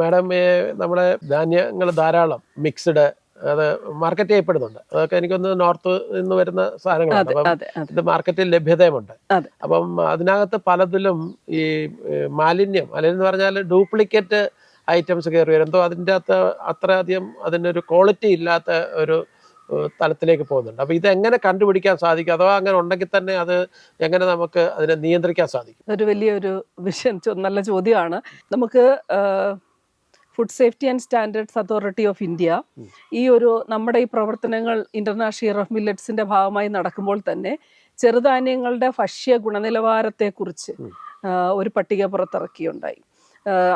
Madam നമ്മുടെ ധാന്യങ്ങൾ ധാരാളം മിക്സ്ഡ് അത് മാർക്കറ്റ് ചെയ്യപ്പെടുന്നുണ്ട്. അതൊക്കെ എനിക്കൊന്ന് നോർത്ത് നിന്ന് വരുന്ന സാധനങ്ങളാണ്. അപ്പം ഇത് മാർക്കറ്റിൽ ലഭ്യതയുമുണ്ട്. അപ്പം അതിനകത്ത് പലതിലും ഈ മാലിന്യം എന്ന് പറഞ്ഞാൽ ഡ്യൂപ്ലിക്കേറ്റ് ഐറ്റംസ് കയറി വരും. എന്തോ അതിൻ്റെ അകത്ത് അത്രയധികം അതിനൊരു ക്വാളിറ്റി ഇല്ലാത്ത ഒരു തലത്തിലേക്ക് പോകുന്നുണ്ട്. അപ്പോൾ ഇതെങ്ങനെ കണ്ടുപിടിക്കാൻ സാധിക്കും, അഥവാ അങ്ങനെ ഉണ്ടെങ്കിൽ തന്നെ അത് എങ്ങനെ നമുക്ക് അതിനെ നിയന്ത്രിക്കാൻ സാധിക്കും? ഒരു വലിയൊരു വിഷയം, നല്ല ചോദ്യമാണ്. നമുക്ക് food safety and standards authority of India നമ്മുടെ ഈ പ്രവർത്തനങ്ങൾ ഇന്റർനാഷണൽ ഇയർ ഓഫ് മില്ലറ്റ്സിന്റെ ഭാഗമായി നടക്കുമ്പോൾ തന്നെ ചെറുധാന്യങ്ങളുടെ ഭക്ഷ്യ ഗുണനിലവാരത്തെക്കുറിച്ച് ഒരു പട്ടിക പുറത്തിറക്കിയുണ്ടായി.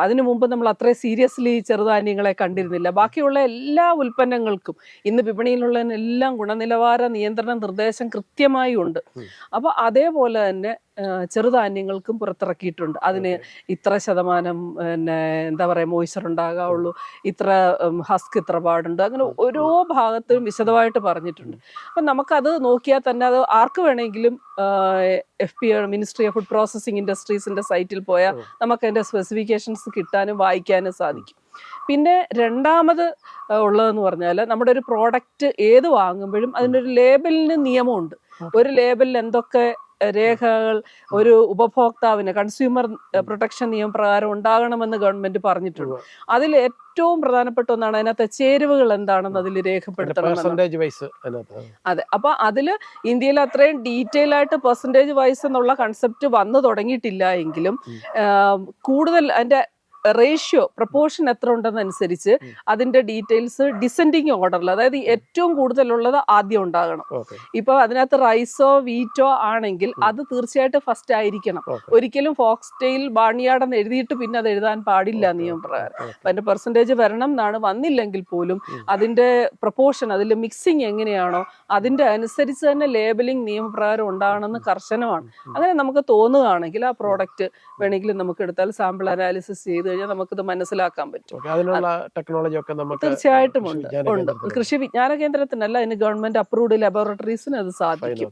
അതിനു മുമ്പ് നമ്മൾ അത്രയും സീരിയസ്ലി ചെറുധാന്യങ്ങളെ കണ്ടിരുന്നില്ല. ബാക്കിയുള്ള എല്ലാ ഉൽപ്പന്നങ്ങൾക്കും ഇന്ന് വിപണിയിലുള്ള എല്ലാം ഗുണനിലവാര നിയന്ത്രണ നിർദ്ദേശം കൃത്യമായി ഉണ്ട്. അപ്പോൾ അതേപോലെ തന്നെ ചെറുധാന്യങ്ങൾക്കും പുറത്തിറക്കിയിട്ടുണ്ട്. അതിന് ഇത്ര ശതമാനം എന്താ പറയുക മോയ്സ്ചർ ഉണ്ടാകാവുള്ളൂ, ഇത്ര ഹസ്ക് ഇത്ര പാടുണ്ട്, അങ്ങനെ ഓരോ ഭാഗത്തും വിശദമായിട്ട് പറഞ്ഞിട്ടുണ്ട്. അപ്പം നമുക്കത് നോക്കിയാൽ തന്നെ അത് ആർക്ക് വേണമെങ്കിലും FPI ministry of food processing ഇൻഡസ്ട്രീസിന്റെ സൈറ്റിൽ പോയാൽ നമുക്ക് അതിന്റെ സ്പെസിഫിക്കേഷൻസ് കിട്ടാനും വായിക്കാനും സാധിക്കും. പിന്നെ രണ്ടാമത് ഉള്ളതെന്ന് പറഞ്ഞാൽ നമ്മുടെ ഒരു പ്രോഡക്റ്റ് ഏത് വാങ്ങുമ്പോഴും അതിനൊരു ലേബലിന് നിയമമുണ്ട്. ഒരു ലേബലിൽ എന്തൊക്കെ രേഖകൾ ഒരു ഉപഭോക്താവിന് കൺസ്യൂമർ പ്രൊട്ടക്ഷൻ നിയമപ്രകാരം ഉണ്ടാകണമെന്ന് ഗവൺമെന്റ് പറഞ്ഞിട്ടുണ്ട്. അതിൽ ഏറ്റവും പ്രധാനപ്പെട്ട ഒന്നാണ് അതിനകത്തെ ചേരുവകൾ എന്താണെന്ന് അതിൽ രേഖപ്പെടുത്തണം. അതെ, അപ്പൊ അതില് ഇന്ത്യയിൽ അത്രയും ഡീറ്റെയിൽ ആയിട്ട് പെർസെന്റേജ് വൈസ് എന്നുള്ള കൺസെപ്റ്റ് വന്നു തുടങ്ങിയിട്ടില്ല എങ്കിലും കൂടുതൽ അതിന്റെ റേഷ്യോ പ്രപ്പോർഷൻ എത്ര ഉണ്ടെന്നനുസരിച്ച് അതിന്റെ ഡീറ്റെയിൽസ് ഡിസെൻഡിങ് ഓർഡറിൽ, അതായത് ഏറ്റവും കൂടുതലുള്ളത് ആദ്യം ഉണ്ടാകണം. ഇപ്പൊ അതിനകത്ത് റൈസോ വീറ്റോ ആണെങ്കിൽ അത് തീർച്ചയായിട്ടും ഫസ്റ്റ് ആയിരിക്കണം. ഒരിക്കലും ഫോക്സ് ടെയിൽ ബാർണിയാർഡ് എന്ന് എഴുതിയിട്ട് പിന്നെ അത് എഴുതാൻ പാടില്ല നിയമപ്രകാരം. അതിന്റെ പെർസെന്റേജ് വരണം എന്നാണ്. വന്നില്ലെങ്കിൽ പോലും അതിന്റെ പ്രപ്പോർഷൻ, അതിൽ മിക്സിങ് എങ്ങനെയാണോ അതിന്റെ അനുസരിച്ച് തന്നെ ലേബലിംഗ് നിയമപ്രകാരം ഉണ്ടാകണമെന്ന് കർശനമാണ്. അങ്ങനെ നമുക്ക് തോന്നുകയാണെങ്കിൽ ആ പ്രോഡക്റ്റ് വേണമെങ്കിലും നമുക്ക് എടുത്താൽ സാമ്പിൾ അനാലിസിസ് ചെയ്ത് കഴിഞ്ഞാൽ നമുക്കിത് മനസ്സിലാക്കാൻ പറ്റും. തീർച്ചയായിട്ടും ഉണ്ട്. കൃഷി വിജ്ഞാന കേന്ദ്രത്തിനല്ല, അതിന് ഗവൺമെന്റ് അപ്രൂവ്ഡ് ലബോറട്ടറീസിന് അത് സാധിക്കും.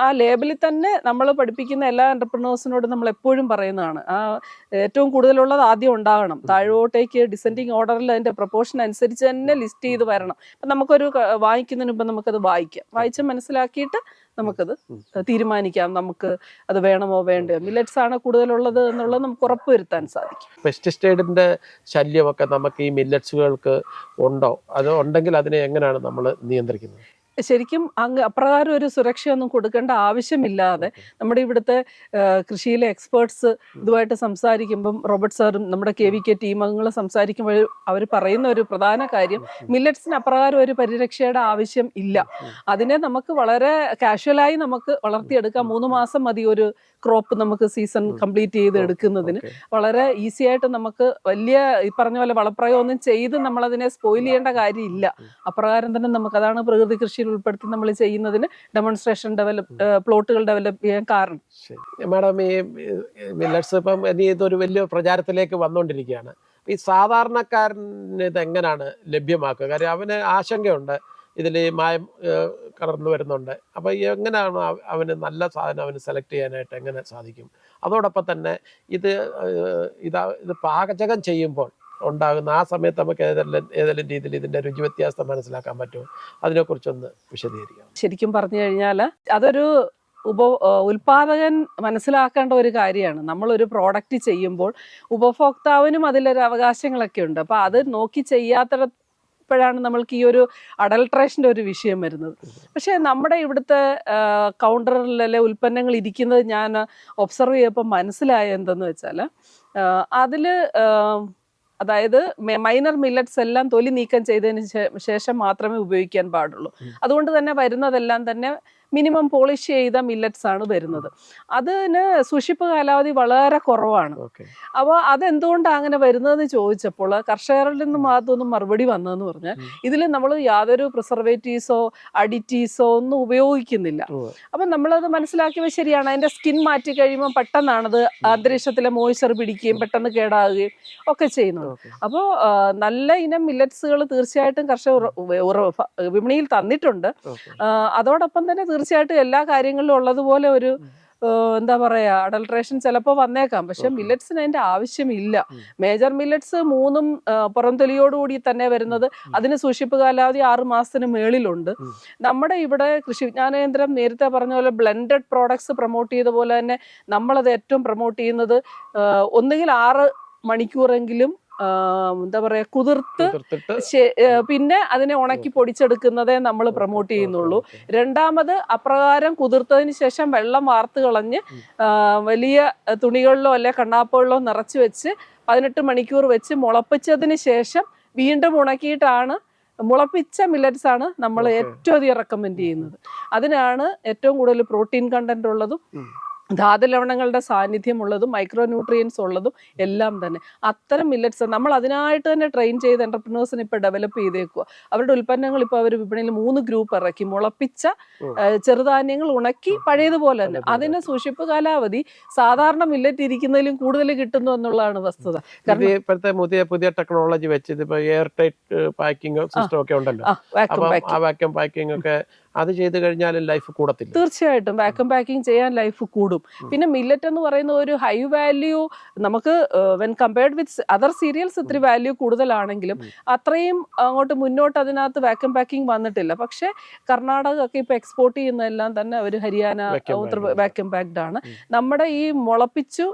ആ ലേബലിൽ തന്നെ നമ്മൾ പഠിപ്പിക്കുന്ന എല്ലാ എന്റർപ്രണേഴ്സിനോടും നമ്മൾ എപ്പോഴും പറയുന്നതാണ്, ആ ഏറ്റവും കൂടുതലുള്ളത് ആദ്യം ഉണ്ടാകണം. താഴോട്ടേക്ക് ഡിസെൻഡിങ് ഓർഡറിൽ അതിന്റെ പ്രപ്പോർഷൻ അനുസരിച്ച് തന്നെ ലിസ്റ്റ് ചെയ്ത് വരണം. അപ്പം നമുക്കൊരു വാങ്ങിക്കുന്നതിന് മുമ്പ് നമുക്കത് വായിച്ച് മനസ്സിലാക്കിയിട്ട് നമുക്കത് തീരുമാനിക്കാം, നമുക്ക് അത് വേണമോ വേണ്ടയോ, മില്ലറ്റ്സ് ആണ് കൂടുതലുള്ളത് എന്നുള്ളത് നമുക്ക് ഉറപ്പുവരുത്താൻ സാധിക്കും. പെസ്റ്റിസൈഡിന്റെ ശല്യമൊക്കെ നമുക്ക് ഈ മില്ലറ്റ്സുകൾക്ക് ഉണ്ടോ? അത് ഉണ്ടെങ്കിൽ അതിനെ എങ്ങനെയാണ് നമ്മൾ നിയന്ത്രിക്കുന്നത്? ശരിക്കും അപ്രകാരം ഒരു സുരക്ഷയൊന്നും കൊടുക്കേണ്ട ആവശ്യമില്ലാതെ നമ്മുടെ ഇവിടുത്തെ കൃഷിയിലെ എക്സ്പേർട്സ് ഇതുമായിട്ട് സംസാരിക്കുമ്പം, റോബർട്ട് സാറും നമ്മുടെ KVK ടീം അംഗങ്ങൾ സംസാരിക്കുമ്പോൾ അവർ പറയുന്ന ഒരു പ്രധാന കാര്യം, മില്ലറ്റ്സിന് അപ്രകാരം ഒരു പരിരക്ഷയുടെ ആവശ്യം ഇല്ല. അതിനെ നമുക്ക് വളരെ കാഷ്വലായി നമുക്ക് വളർത്തിയെടുക്കാം. 3 മാസം മതി ഒരു ക്രോപ്പ് നമുക്ക് സീസൺ കംപ്ലീറ്റ് ചെയ്ത് എടുക്കുന്നതിന്. വളരെ ഈസി ആയിട്ട് നമുക്ക് വലിയ ഈ പറഞ്ഞ പോലെ വളപ്രയോഗം ചെയ്ത് നമ്മളതിനെ സ്പോയിൽ ചെയ്യേണ്ട കാര്യമില്ല. അപ്രകാരം തന്നെ നമുക്ക്, അതാണ് പ്രകൃതി കൃഷിയിൽ ഉൾപ്പെടുത്തി നമ്മൾ ചെയ്യുന്നതിന് ഡെമോൺസ്ട്രേഷൻ പ്ലോട്ടുകൾ ഡെവലപ്പ് ചെയ്യാൻ കാരണം. മാഡം, ഈ മില്ലറ്റ്സ് ഇപ്പം ഇതൊരു വലിയ പ്രചാരത്തിലേക്ക് വന്നുകൊണ്ടിരിക്കുകയാണ്. ഈ സാധാരണക്കാരന് ഇത് എങ്ങനെയാണ് ലഭ്യമാക്കുക? കാര്യം അവന് ആശങ്കയുണ്ട്, ഇതിൽ മായം കടന്നു വരുന്നുണ്ട്. അപ്പോൾ എങ്ങനെയാണ് അവന് നല്ല സാധനം അവന് സെലക്ട് ചെയ്യാനായിട്ട് എങ്ങനെ സാധിക്കും? അതോടൊപ്പം തന്നെ ഇത് പാചകം ചെയ്യുമ്പോൾ ഉണ്ടാകുന്ന ആ സമയത്ത് നമുക്ക് ഏതെങ്കിലും രീതിയിൽ ഇതിൻ്റെ രുചി വ്യത്യാസം മനസ്സിലാക്കാൻ പറ്റുമോ? അതിനെക്കുറിച്ചൊന്ന് വിശദീകരിക്കാം. ശരിക്കും പറഞ്ഞു കഴിഞ്ഞാൽ അതൊരു ഉൽപാദകൻ മനസ്സിലാക്കേണ്ട ഒരു കാര്യമാണ്. നമ്മളൊരു പ്രോഡക്റ്റ് ചെയ്യുമ്പോൾ ഉപഭോക്താവിനും അതിലൊരു അവകാശങ്ങളൊക്കെ ഉണ്ട്. അപ്പോൾ അത് നോക്കി ചെയ്യാത്തപ്പോഴാണ് നമ്മൾക്ക് ഈ ഒരു അഡൾട്രേഷൻ്റെ ഒരു വിഷയം വരുന്നത്. പക്ഷേ നമ്മുടെ ഇവിടുത്തെ കൗണ്ടറിലെ ഉൽപ്പന്നങ്ങൾ ഇരിക്കുന്നത് ഞാൻ ഒബ്സർവ് ചെയ്തപ്പോൾ മനസ്സിലായ എന്തെന്ന് വെച്ചാൽ, അതിൽ അതായത് മൈനർ മില്ലറ്റ്സ് എല്ലാം തൊലി നീക്കം ചെയ്തതിന് ശേഷം മാത്രമേ ഉപയോഗിക്കാൻ പാടുള്ളൂ. അതുകൊണ്ട് തന്നെ വരുന്നതെല്ലാം തന്നെ മിനിമം പോളിഷ് ചെയ്ത മില്ലറ്റ്സ് ആണ് വരുന്നത്. അതിന് സൂക്ഷിപ്പ് കാലാവധി വളരെ കുറവാണ്. അപ്പോൾ അതെന്തുകൊണ്ടാണ് അങ്ങനെ വരുന്നതെന്ന് ചോദിച്ചപ്പോൾ കർഷകരിൽ നിന്നും ഭാഗത്തൊന്നും മറുപടി വന്നതെന്ന് പറഞ്ഞാൽ, ഇതിൽ നമ്മൾ യാതൊരു പ്രിസർവേറ്റീവ്സോ അഡിറ്റീവ്സോ ഒന്നും ഉപയോഗിക്കുന്നില്ല. അപ്പം നമ്മളത് മനസ്സിലാക്കിയത് ശരിയാണ്. അതിൻ്റെ സ്കിൻ മാറ്റി കഴിയുമ്പോൾ പെട്ടെന്നാണത് അന്തരീക്ഷത്തിലെ മോയ്സ്ചർ പിടിക്കുകയും പെട്ടെന്ന് കേടാകുകയും ഒക്കെ ചെയ്യുന്നത്. അപ്പോൾ നല്ല ഇനം മില്ലറ്റ്സുകൾ തീർച്ചയായിട്ടും കർഷകർ വിപണിയിൽ തന്നിട്ടുണ്ട്. അതോടൊപ്പം തന്നെ തീർച്ചയായിട്ടും എല്ലാ കാര്യങ്ങളിലും ഉള്ളതുപോലെ ഒരു എന്താ പറയാ അഡൾട്രേഷൻ ചിലപ്പോൾ വന്നേക്കാം. പക്ഷെ മില്ലറ്റ്സിന് അതിന്റെ ആവശ്യമില്ല. മേജർ മില്ലറ്റ്സ് 3 പുറംതൊലിയോടുകൂടി തന്നെ വരുന്നത്. അതിന് സൂക്ഷിപ്പ് കാലാവധി 6 മാസത്തിന് മേളിലുണ്ട്. നമ്മുടെ ഇവിടെ കൃഷി വിജ്ഞാന കേന്ദ്രം നേരത്തെ പറഞ്ഞ പോലെ ബ്ലെൻഡഡ് പ്രോഡക്ട്സ് പ്രൊമോട്ട് ചെയ്ത പോലെ തന്നെ നമ്മളത് ഏറ്റവും പ്രൊമോട്ട് ചെയ്യുന്നത് ഒന്നുകിൽ 6 മണിക്കൂറെങ്കിലും എന്താ പറയാ കുതിർത്ത് പിന്നെ അതിനെ ഉണക്കി പൊടിച്ചെടുക്കുന്നതേ നമ്മൾ പ്രൊമോട്ട് ചെയ്യുന്നുള്ളൂ. രണ്ടാമത് അപ്രകാരം കുതിർത്തതിന് ശേഷം വെള്ളം വാർത്ത് കളഞ്ഞ് വലിയ തുണികളിലോ അല്ലെ കണ്ണാപ്പുകളിലോ നിറച്ച് വെച്ച് 18 മണിക്കൂർ വെച്ച് മുളപ്പിച്ചതിന് ശേഷം വീണ്ടും ഉണക്കിയിട്ടാണ് മുളപ്പിച്ച മില്ലറ്റ്സ് ആണ് നമ്മൾ ഏറ്റവും അധികം റെക്കമെൻഡ് ചെയ്യുന്നത്. അതിനാണ് ഏറ്റവും കൂടുതൽ പ്രോട്ടീൻ കണ്ടന്റ് ഉള്ളതും ധാതുലവണങ്ങളുടെ സാന്നിധ്യമുള്ളതും മൈക്രോ ന്യൂട്രിയൻസ് ഉള്ളതും എല്ലാം തന്നെ. അത്തരം മില്ലറ്റ്സ് നമ്മൾ അതിനായിട്ട് തന്നെ ട്രെയിൻ ചെയ്ത് എന്റർപ്രനേഴ്സിന് ഇപ്പോൾ ഡെവലപ്പ് ചെയ്തേക്കുക. അവരുടെ ഉൽപ്പന്നങ്ങൾ ഇപ്പോൾ അവർ വിപണിയിൽ 3 ഗ്രൂപ്പ് ഇറക്കി. മുളപ്പിച്ച ചെറുധാന്യങ്ങൾ ഉണക്കി പഴയതുപോലെ തന്നെ. അതിന് സൂക്ഷിപ്പ് കാലാവധി സാധാരണ മില്ലറ്റ് ഇരിക്കുന്നതിലും കൂടുതൽ കിട്ടുന്നു എന്നുള്ളതാണ് വസ്തുത. കാരണം ഇപ്പോഴത്തെ പുതിയ ടെക്നോളജി വെച്ച് ഇതിപ്പോ എയർ ടൈറ്റ് പാക്കിംഗ് സിസ്റ്റം ഒക്കെ ഉണ്ടല്ലോ. ആ വാക്യൂം പാക്കിംഗ് ഒക്കെ അത് ചെയ്ത് കഴിഞ്ഞാൽ ലൈഫ് കൂടത്തില്ല. തീർച്ചയായിട്ടും വാക്യൂം പാക്കിംഗ് ചെയ്യാൻ ലൈഫ് കൂടും. പിന്നെ മില്ലറ്റ് എന്ന് പറയുന്ന ഒരു ഹൈ വാല്യൂ, നമുക്ക് when compared with other serials ഇത്തിരി വാല്യൂ കൂടുതലാണെങ്കിലും അത്രയും അങ്ങോട്ട് മുന്നോട്ട് അതിനകത്ത് വാക്യൂം പാക്കിംഗ് വന്നിട്ടില്ല. പക്ഷെ കർണാടക ഒക്കെ ഇപ്പൊ എക്സ്പോർട്ട് ചെയ്യുന്നതെല്ലാം തന്നെ അവർ ഹരിയാന വാക്യൂം പാക്ഡ് ആണ്. നമ്മുടെ ഈ മുളപ്പിച്ചു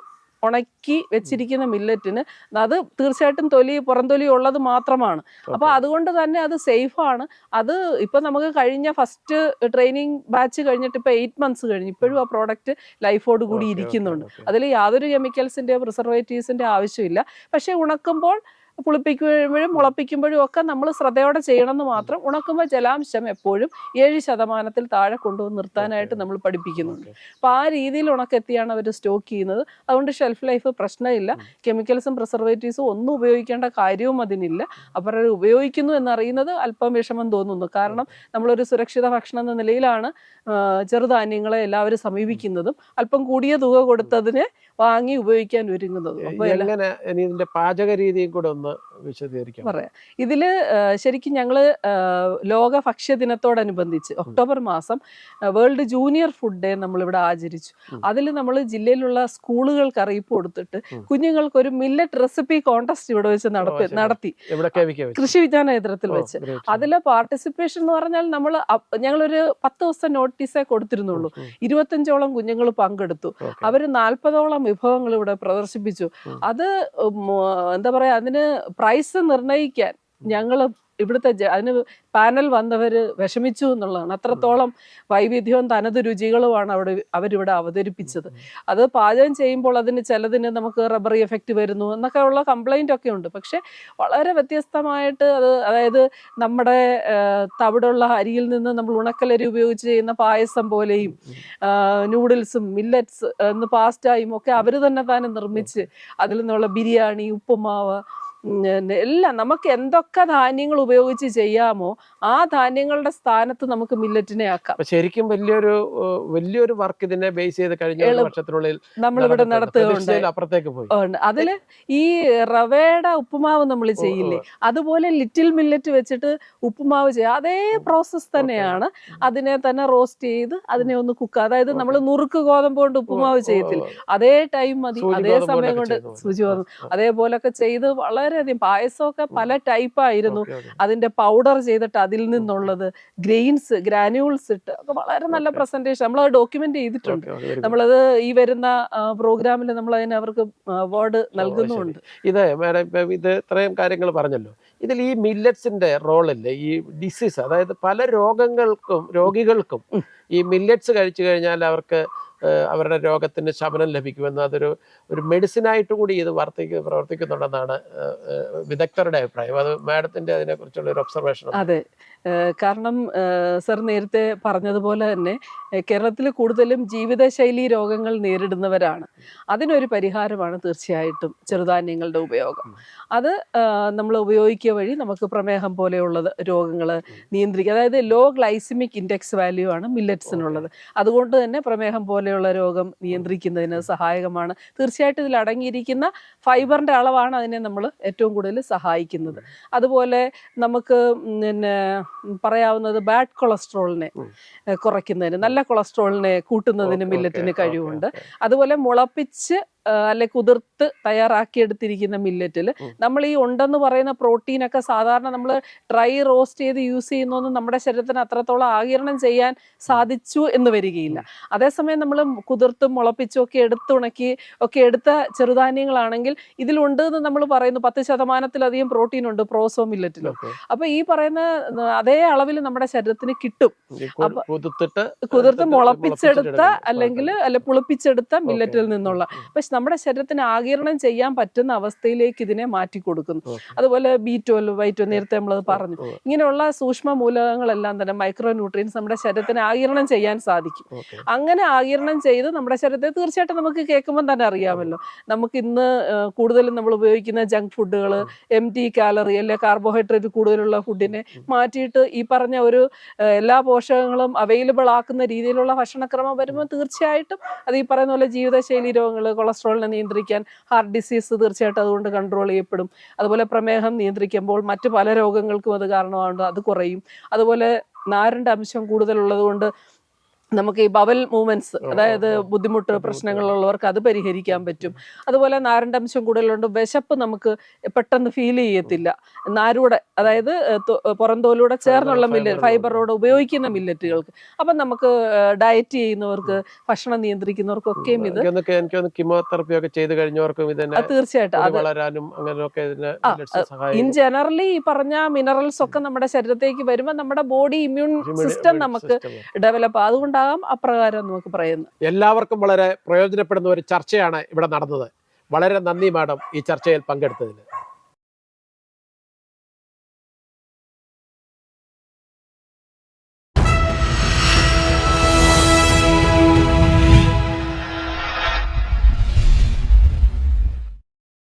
ഉണക്കി വെച്ചിരിക്കുന്ന മില്ലറ്റിന് അത് തീർച്ചയായിട്ടും പുറംതൊലി ഉള്ളത് മാത്രമാണ്. അപ്പൊ അതുകൊണ്ട് തന്നെ അത് സേഫാണ്. അത് ഇപ്പൊ നമുക്ക് കഴിഞ്ഞ ഫസ്റ്റ് ട്രെയിനിങ് ബാച്ച് കഴിഞ്ഞിട്ട് ഇപ്പൊ 8 മന്ത്സ് കഴിഞ്ഞു. ഇപ്പോഴും ആ പ്രോഡക്റ്റ് ലൈഫോട് കൂടി ഇരിക്കുന്നുണ്ട്. അതിൽ യാതൊരു കെമിക്കൽസിന്റെയോ പ്രിസർവേറ്റീവ്സിന്റെ ആവശ്യമില്ല. പക്ഷെ ഉണക്കുമ്പോൾ പുളിപ്പിക്കുമ്പോഴും മുളപ്പിക്കുമ്പോഴും ഒക്കെ നമ്മൾ ശ്രദ്ധയോടെ ചെയ്യണമെന്ന് മാത്രം. ഉണക്കുമ്പോൾ ജലാംശം എപ്പോഴും 7% താഴെ കൊണ്ടുവന്ന് നിർത്താനായിട്ട് നമ്മൾ പഠിപ്പിക്കുന്നുണ്ട്. അപ്പോൾ ആ രീതിയിൽ ഉണക്കെത്തിയാണ് അവർ സ്റ്റോക്ക് ചെയ്യുന്നത്. അതുകൊണ്ട് ഷെൽഫ് ലൈഫ് പ്രശ്നമില്ല. കെമിക്കൽസും പ്രിസർവേറ്റീവ്സും ഒന്നും ഉപയോഗിക്കേണ്ട കാര്യവും അതിനില്ല. അപ്പോൾ അത് ഉപയോഗിക്കുന്നു എന്നറിയുന്നത് അല്പം വിഷമം തോന്നുന്നു. കാരണം നമ്മളൊരു സുരക്ഷിത ഭക്ഷണം എന്ന നിലയിലാണ് ചെറുധാന്യങ്ങളെ എല്ലാവരും സമീപിക്കുന്നതും അല്പം കൂടിയ തുക കൊടുത്തതിന് വാങ്ങി ഉപയോഗിക്കാൻ ഒരുങ്ങുന്നതും. അപ്പോൾ ഇതിന്റെ പാചക രീതിയും കൂടെ ഒന്ന് വിശദീകരിക്കാം. പറയാം. ഇതില് ശരിക്കും ഞങ്ങള് ലോക ഭക്ഷ്യ ദിനത്തോടനുബന്ധിച്ച് ഒക്ടോബർ മാസം വേൾഡ് ജൂനിയർ ഫുഡ് ഡേ നമ്മളിവിടെ ആചരിച്ചു. അതിൽ നമ്മൾ ജില്ലയിലുള്ള സ്കൂളുകൾക്ക് അറിയിപ്പ് കൊടുത്തിട്ട് കുഞ്ഞുങ്ങൾക്ക് ഒരു മില്ലറ്റ് റെസിപ്പി കോൺടെസ്റ്റ് ഇവിടെ വെച്ച് നടത്തി കൃഷി വിജ്ഞാന കേന്ദ്രത്തിൽ വെച്ച്. അതിലെ പാർട്ടിസിപ്പേഷൻ എന്ന് പറഞ്ഞാൽ ഞങ്ങളൊരു 10 ദിവസം നോട്ടീസേ കൊടുത്തിരുന്നുള്ളൂ. 25ഓളം കുഞ്ഞുങ്ങൾ പങ്കെടുത്തു. അവര് 40ഓളം വിഭവങ്ങൾ ഇവിടെ പ്രദർശിപ്പിച്ചു. അത് എന്താ പറയാ, അതിന് പ്രൈസ് നിർണയിക്കാൻ ഞങ്ങള് ഇവിടുത്തെ അതിന് പാനൽ വന്നവര് വിഷമിച്ചു എന്നുള്ളതാണ്. അത്രത്തോളം വൈവിധ്യവും തനത് രുചികളുമാണ് അവരിവിടെ അവതരിപ്പിച്ചത്. അത് പാചകം ചെയ്യുമ്പോൾ ചിലതിന് നമുക്ക് റബ്ബറി എഫക്റ്റ് വരുന്നു എന്നൊക്കെ ഉള്ള കംപ്ലൈന്റ് ഒക്കെ ഉണ്ട്. പക്ഷെ വളരെ വ്യത്യസ്തമായിട്ട് അതായത് നമ്മുടെ തവിടുള്ള അരിയിൽ നിന്ന് നമ്മൾ ഉണക്കലരി ഉപയോഗിച്ച് ചെയ്യുന്ന പായസം പോലെയും നൂഡിൽസും മില്ലറ്റ്സ് പാസ്റ്റായും ഒക്കെ അവർ തന്നെ നിർമ്മിച്ച് അതിൽ നിന്നുള്ള ബിരിയാണി, ഉപ്പുമാവ് എല്ലാം നമുക്ക് എന്തൊക്കെ ധാന്യങ്ങൾ ഉപയോഗിച്ച് ചെയ്യാമോ ആ ധാന്യങ്ങളുടെ സ്ഥാനത്ത് നമുക്ക് മില്ലറ്റിനെ ആക്കാം. ശരിക്കും വലിയൊരു വർക്ക് ഇതിനെ ബേസ് ചെയ്ത് കഴിഞ്ഞ വർഷത്തിനുള്ളിൽ നമ്മളിവിടെ നടത്തുകയുണ്ട്. അപ്പുറത്തേക്ക് പോയി അതില് ഈ റവയുടെ ഉപ്പുമാവ് നമ്മൾ ചെയ്യില്ലേ, അതുപോലെ ലിറ്റിൽ മില്ലറ്റ് വെച്ചിട്ട് ഉപ്പുമാവ് ചെയ്യാം. അതേ പ്രോസസ് തന്നെയാണ്. അതിനെ തന്നെ റോസ്റ്റ് ചെയ്ത് അതിനെ ഒന്ന് കുക്ക്, അതായത് നമ്മൾ നുറുക്ക് ഗോതമ്പ് കൊണ്ട് ഉപ്പുമാവ് ചെയ്യത്തില്ല, അതേ ടൈം മതി, അതേ സമയം കൊണ്ട് സൂചി ഗോതമ്പ് അതേപോലൊക്കെ ചെയ്ത് വളരെയധികം. പായസമൊക്കെ പല ടൈപ്പായിരുന്നു. അതിന്റെ പൗഡർ ചെയ്തിട്ട് അതിൽ നിന്നുള്ളത് ഗ്രെയിൻസ് ഗ്രാന്യൂൾസ് ഇട്ട് ഒക്കെ വളരെ നല്ല പ്രസന്റേഷൻ നമ്മളത് ഡോക്യുമെന്റ് ചെയ്തിട്ടുണ്ട്. നമ്മളത് ഈ വരുന്ന പ്രോഗ്രാമിൽ നമ്മൾ അതിന് അവർക്ക് അവാർഡ് നൽകുന്നുമുണ്ട്. ഇത് ഇത്രയും കാര്യങ്ങൾ പറഞ്ഞല്ലോ. ഇതിൽ ഈ മില്ലറ്റ്സിന്റെ റോളില്ലേ, ഈ ഡിസീസ്, അതായത് പല രോഗികൾക്കും ഈ മില്ലറ്റ്സ് കഴിച്ചു കഴിഞ്ഞാൽ അവർക്ക് അവരുടെ രോഗത്തിന് ശമനം ലഭിക്കുമെന്ന് ഒരു മെഡിസിനായിട്ട് കൂടി ഇത് പ്രവർത്തിക്കുന്നുണ്ടെന്നാണ് വിദഗ്ധരുടെ അഭിപ്രായം. അത് മാഡത്തിന്റെ അതിനെക്കുറിച്ചുള്ള ഒരു ഒബ്സർവേഷൻ. അതെ, കാരണം സർ നേരത്തെ പറഞ്ഞതുപോലെ തന്നെ കേരളത്തിൽ കൂടുതലും ജീവിതശൈലി രോഗങ്ങൾ നേരിടുന്നവരാണ്. അതിനൊരു പരിഹാരമാണ് തീർച്ചയായിട്ടും ചെറുധാന്യങ്ങളുടെ ഉപയോഗം. അത് നമ്മൾ ഉപയോഗിക്കുക വഴി നമുക്ക് പ്രമേഹം പോലെയുള്ള രോഗങ്ങൾ നിയന്ത്രിക്കുക. അതായത് ലോ ഗ്ലൈസിമിക് ഇൻഡെക്സ് വാല്യൂ ആണ് മില്ലറ്റ്സിനുള്ളത്. അതുകൊണ്ട് തന്നെ പ്രമേഹം പോലെയുള്ള രോഗം നിയന്ത്രിക്കുന്നതിന് സഹായകമാണ്. തീർച്ചയായിട്ടും ഇതിൽ അടങ്ങിയിരിക്കുന്ന ഫൈബറിന്റെ അളവാണ് അതിനെ നമ്മൾ ഏറ്റവും കൂടുതൽ സഹായിക്കുന്നത്. അതുപോലെ നമുക്ക് പറയാവുന്നത് ബാഡ് കൊളസ്ട്രോളിനെ കുറയ്ക്കുന്നതിന്, നല്ല കൊളസ്ട്രോളിനെ കൂട്ടുന്നതിന് മില്ലറ്റിന് കഴിവുണ്ട്. അതുപോലെ മുളപ്പിച്ച് അല്ലെ കുതിർത്ത് തയ്യാറാക്കിയെടുത്തിരിക്കുന്ന മില്ലറ്റിൽ നമ്മൾ ഈ ഉണ്ടെന്ന് പറയുന്ന പ്രോട്ടീനൊക്കെ സാധാരണ നമ്മൾ ഡ്രൈ റോസ്റ്റ് ചെയ്ത് യൂസ് ചെയ്യുന്നൊന്നും നമ്മുടെ ശരീരത്തിന് അത്രത്തോളം ആഗിരണം ചെയ്യാൻ സാധിച്ചു എന്ന് വരികയില്ല. അതേസമയം നമ്മൾ കുതിർത്തും മുളപ്പിച്ചും ഒക്കെ എടുത്തുണക്കി ഒക്കെ എടുത്ത ചെറുധാന്യങ്ങളാണെങ്കിൽ ഇതിലുണ്ട് എന്ന് നമ്മൾ പറയുന്നു. 10% പ്രോട്ടീൻ ഉണ്ട് പ്രോസോ മില്ലറ്റിലും. അപ്പൊ ഈ പറയുന്ന അതേ അളവിൽ നമ്മുടെ ശരീരത്തിന് കിട്ടും. കുതിർത്ത് മുളപ്പിച്ചെടുത്ത അല്ലെങ്കിൽ പുളിപ്പിച്ചെടുത്ത മില്ലറ്റിൽ നിന്നുള്ള. പക്ഷെ നമ്മുടെ ശരീരത്തിന് ആഗിരണം ചെയ്യാൻ പറ്റുന്ന അവസ്ഥയിലേക്ക് ഇതിനെ മാറ്റി കൊടുക്കുന്നു. അതുപോലെ B12, വൈറ്റ് നേരത്തെ നമ്മൾ പറഞ്ഞു, ഇങ്ങനെയുള്ള സൂക്ഷ്മ മൂലകങ്ങളെല്ലാം തന്നെ മൈക്രോ ന്യൂട്രിയൻസ് നമ്മുടെ ശരീരത്തിന് ആഗിരണം ചെയ്യാൻ സാധിക്കും. അങ്ങനെ ആഗിരണം ചെയ്ത് നമ്മുടെ ശരീരത്തെ തീർച്ചയായിട്ടും നമുക്ക് കേൾക്കുമ്പോൾ തന്നെ അറിയാമല്ലോ, നമുക്ക് ഇന്ന് കൂടുതലും നമ്മൾ ഉപയോഗിക്കുന്ന ജങ്ക് ഫുഡുകൾ, empty കാലറി അല്ലെ കാർബോഹൈഡ്രേറ്റ് കൂടുതലുള്ള ഫുഡിനെ മാറ്റിയിട്ട് ഈ പറഞ്ഞ ഒരു എല്ലാ പോഷകങ്ങളും അവൈലബിൾ ആക്കുന്ന രീതിയിലുള്ള ഭക്ഷണക്രമം വരുമ്പോൾ തീർച്ചയായിട്ടും അത് ഈ പറയുന്ന പോലെ ജീവിതശൈലി രോഗങ്ങൾ, കൊളസ്ട്രോളിനെ നിയന്ത്രിക്കാൻ, ഹാർട്ട് ഡിസീസ് തീർച്ചയായിട്ടും അതുകൊണ്ട് കൺട്രോൾ ചെയ്യപ്പെടും. അതുപോലെ പ്രമേഹം നിയന്ത്രിക്കുമ്പോൾ മറ്റു പല രോഗങ്ങൾക്കും അത് കാരണമാകും, അത് കുറയും. അതുപോലെ നാരിൻ്റെ അംശം കൂടുതലുള്ളത് കൊണ്ട് നമുക്ക് ഈ ബവൽ മൂവ്മെന്റ്സ്, അതായത് ബുദ്ധിമുട്ട് പ്രശ്നങ്ങളുള്ളവർക്ക് അത് പരിഹരിക്കാൻ പറ്റും. അതുപോലെ നാരിൻ്റെ അംശം കൂടുതലുണ്ട്, വിശപ്പ് നമുക്ക് പെട്ടെന്ന് ഫീൽ ചെയ്യത്തില്ല. നാരൂടെ, അതായത് പുറന്തോലൂടെ ചേർന്നുള്ള മില്ലറ്റ്, ഫൈബറോട് ഉപയോഗിക്കുന്ന മില്ലറ്റുകൾക്ക്. അപ്പം നമുക്ക് ഡയറ്റ് ചെയ്യുന്നവർക്ക്, ഭക്ഷണം നിയന്ത്രിക്കുന്നവർക്കൊക്കെയും ഇത് കീമോതെറപ്പി ഒക്കെ ചെയ്ത് കഴിഞ്ഞവർക്കും തീർച്ചയായിട്ടും വളരാനും അങ്ങനെയൊക്കെ ഇൻ ജനറലി ഈ പറഞ്ഞ മിനറൽസ് ഒക്കെ നമ്മുടെ ശരീരത്തേക്ക് വരുമ്പോൾ നമ്മുടെ ബോഡി ഇമ്മ്യൂൺ സിസ്റ്റം നമുക്ക് ഡെവലപ്പ്. അതുകൊണ്ടാകാം അപ്രകാരം നമുക്ക് പറയുന്നത്. എല്ലാവർക്കും വളരെ പ്രയോജനപ്പെടുന്ന ഒരു ചർച്ചയാണ് ഇവിടെ നടന്നത്. വളരെ നന്ദി മാഡം ഈ ചർച്ചയിൽ പങ്കെടുത്തതിന്.